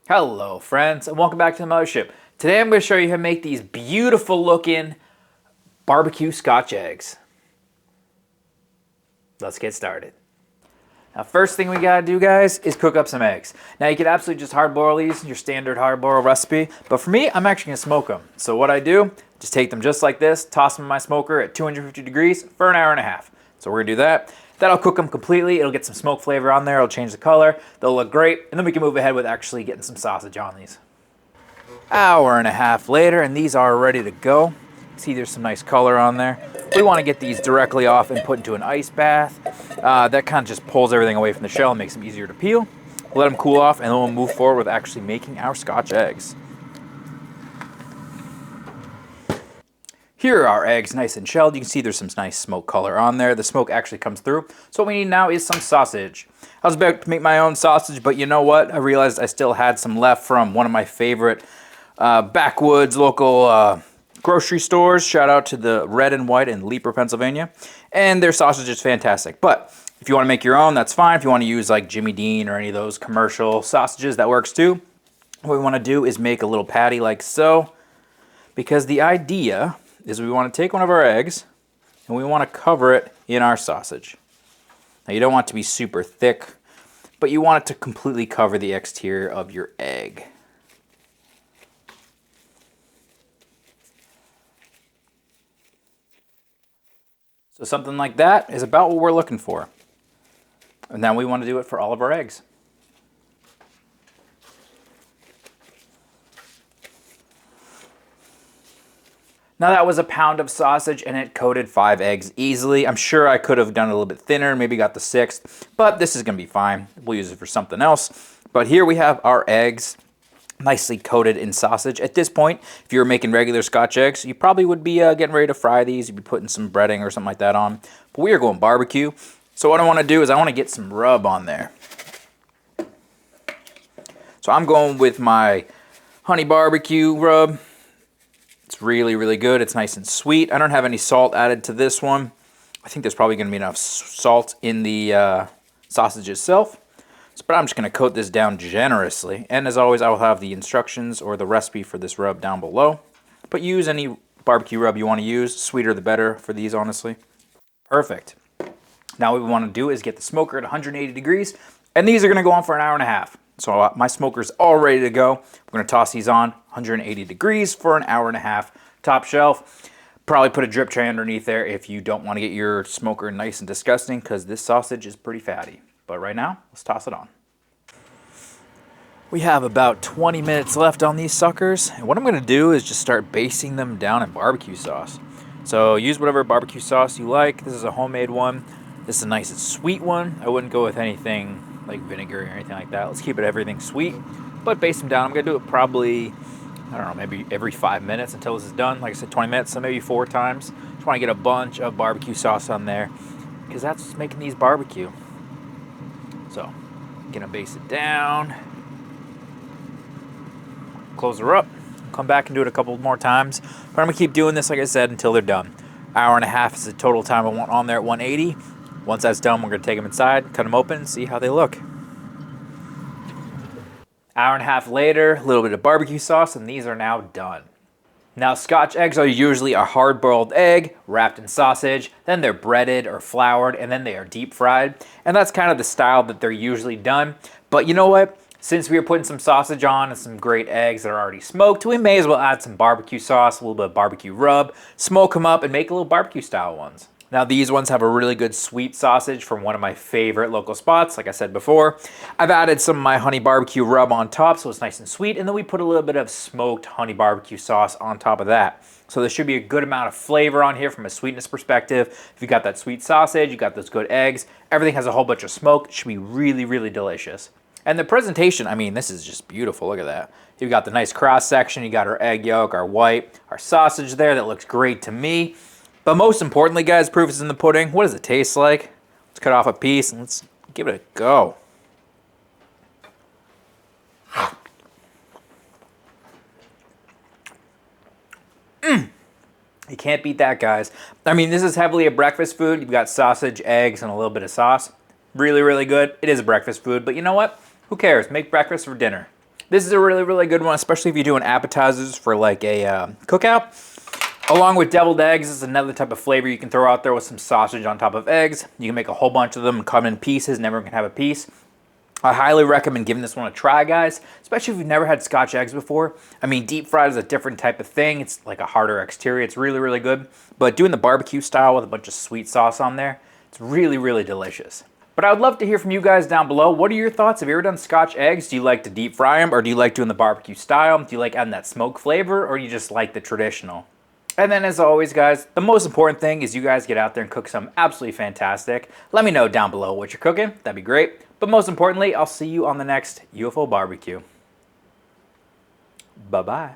Hello friends and welcome back to the Mothership. Today I'm going to show you how to make these beautiful looking BBQ Scotch eggs. Let's get started. Now first thing we got to do, guys, is cook up some eggs. Now you could absolutely just hard boil these, your standard hard boil recipe, but for me I'm actually going to smoke them. So what I do, just take them just like this, toss them in my smoker at 250 degrees for an hour and a half. So we're going to do that. That'll cook them completely. It'll get some smoke flavor on there. It'll change the color. They'll look great. And then we can move ahead with actually getting some sausage on these. Hour and a half later, and these are ready to go. See, there's some nice color on there. We want to get these directly off and put into an ice bath. That kind of just pulls everything away from the shell and makes them easier to peel. Let them cool off, and then we'll move forward with actually making our Scotch eggs. Here are our eggs, nice and shelled. You can see there's some nice smoke color on there. The smoke actually comes through. So what we need now is some sausage. I was about to make my own sausage, but you know what? I realized I still had some left from one of my favorite backwoods local grocery stores. Shout out to the Red and White in Leeper, Pennsylvania. And their sausage is fantastic. But if you want to make your own, that's fine. If you want to use like Jimmy Dean or any of those commercial sausages, that works too. What we want to do is make a little patty like so. Because the idea is we want to take one of our eggs and we want to cover it in our sausage. Now you don't want it to be super thick, but you want it to completely cover the exterior of your egg. So something like that is about what we're looking for. And now we want to do it for all of our eggs. Now that was a pound of sausage and it coated 5 eggs easily. I'm sure I could have done it a little bit thinner, maybe got the 6th, but this is going to be fine. We'll use it for something else. But here we have our eggs nicely coated in sausage. At this point, if you were making regular Scotch eggs, you probably would be getting ready to fry these. You'd be putting some breading or something like that on. But we are going barbecue. So what I want to do is I want to get some rub on there. So I'm going with my honey barbecue rub. It's really, really good. It's nice and sweet. I don't have any salt added to this one. I think there's probably going to be enough salt in the sausage itself. But I'm just going to coat this down generously. And as always, I will have the instructions or the recipe for this rub down below. But use any barbecue rub you want to use. Sweeter the better for these, honestly. Perfect. Now what we want to do is get the smoker at 180 degrees. And these are going to go on for an hour and a half. So my smoker's all ready to go. We're going to toss these on 180 degrees for an hour and a half. Top shelf. Probably put a drip tray underneath there if you don't want to get your smoker nice and disgusting, because this sausage is pretty fatty. But right now, let's toss it on. We have about 20 minutes left on these suckers. And what I'm going to do is just start basting them down in barbecue sauce. So use whatever barbecue sauce you like. This is a homemade one. This is a nice and sweet one. I wouldn't go with anything like vinegar or anything like that. Let's keep it everything sweet, but baste them down. I'm gonna do it probably, I don't know, maybe every 5 minutes until this is done. Like I said, 20 minutes, so maybe 4 times. Just wanna get a bunch of barbecue sauce on there because that's what's making these barbecue. So, I'm gonna baste it down. Close her up, come back and do it a couple more times. But I'm gonna keep doing this, like I said, until they're done. Hour and a half is the total time I want on there at 180. Once that's done, we're going to take them inside, cut them open, and see how they look. Hour and a half later, a little bit of barbecue sauce, and these are now done. Now, Scotch eggs are usually a hard-boiled egg wrapped in sausage, then they're breaded or floured, and then they are deep fried. And that's kind of the style that they're usually done. But you know what? Since we are putting some sausage on and some great eggs that are already smoked, we may as well add some barbecue sauce, a little bit of barbecue rub, smoke them up, and make a little barbecue-style ones. Now these ones have a really good sweet sausage from one of my favorite local spots, like I said before. I've added some of my honey barbecue rub on top so it's nice and sweet, and then we put a little bit of smoked honey barbecue sauce on top of that. So there should be a good amount of flavor on here from a sweetness perspective. If you got that sweet sausage, you got those good eggs, everything has a whole bunch of smoke. It should be really, really delicious. And the presentation, I mean, this is just beautiful. Look at that. You've got the nice cross section, you got our egg yolk, our white, our sausage there that looks great to me. But most importantly, guys, proof is in the pudding. What does it taste like? Let's cut off a piece and let's give it a go. You can't beat that, guys. I mean, this is heavily a breakfast food. You've got sausage, eggs, and a little bit of sauce. Really, really good. It is a breakfast food, but you know what? Who cares? Make breakfast for dinner. This is a really, really good one, especially if you're doing appetizers for like a cookout. Along with deviled eggs, this is another type of flavor you can throw out there with some sausage on top of eggs. You can make a whole bunch of them and cut them in pieces, and everyone can have a piece. I highly recommend giving this one a try, guys, especially if you've never had Scotch eggs before. I mean, deep fried is a different type of thing. It's like a harder exterior. It's really, really good. But doing the barbecue style with a bunch of sweet sauce on there, it's really, really delicious. But I would love to hear from you guys down below. What are your thoughts? Have you ever done Scotch eggs? Do you like to deep fry them, or do you like doing the barbecue style? Do you like adding that smoke flavor, or do you just like the traditional? And then as always, guys, the most important thing is you guys get out there and cook something absolutely fantastic. Let me know down below what you're cooking. That'd be great. But most importantly, I'll see you on the next UFO barbecue. Bye-bye.